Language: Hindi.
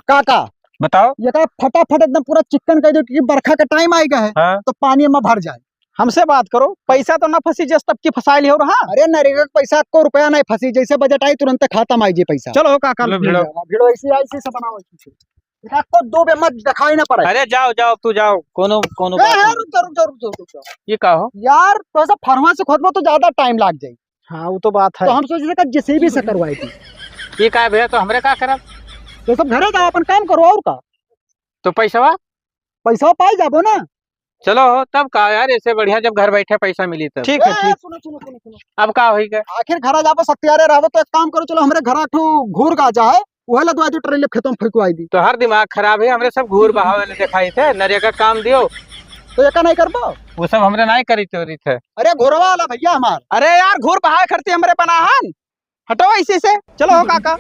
काका बताओ। ये का फटाफट एकदम पूरा चिकन कर दो क्योंकि बरखा का टाइम आएगा है। हाँ। तो पानी में भर जाए। हमसे बात करो, पैसा तो ना फंसी जस तब की फसाइल हो रहा। अरे नरेगा का पैसा को रुपया नहीं फंसी, जैसे बजट आई तुरंत खत्म आई जे पैसा। चलो काका चलो भिड़ो। भिड़ो ऐसी ऐसी से बनाओ ऐसी से। आपको दो बे मत दिखाई ना पड़े। अरे जाओ जाओ तू जाओ, कोनो कोनो ए, बात ए, नहीं। रुक जाओ, रुक जाओ, रुक जाओ, रुक जाओ। ये का हो? यार तो ऐसा फरवा से खोदबो तो ज्यादा टाइम लग जाए। हाँ वो तो बात है। तो हम सोचे थे जेसीबी से करवाई थी। ये का है भैया, तो हमरे का करब? तो सब घरे जाओ अपन काम करो और का तो पैसा पैसा पाई जाबो ना। चलो तब का यार, ऐसे बढ़िया जब घर बैठे पैसा मिली तब। ठीक है ठीक। सुनो सुनो सुनो सुनो। अब का होई गए? आखिर घर जाबो सत्यारे रहबो तो एक काम करो, चलो हमरे घर आठो घूर का जा है वह लदवा दो ट्रेन खेतों में फेंकवाई दी। तो हर दिमाग खराब है हमरे, सब घूर बहावे ने दिखाई थे, नरेगा काम दियो तो ये का नहीं करबो। वो सब हमरे नहीं करी चोरी थे। अरे घोरवा वाला भैया हमार। अरे यार घूर बहाए करते हमरे बनाहन, हटो ऐसे से। चलो काका।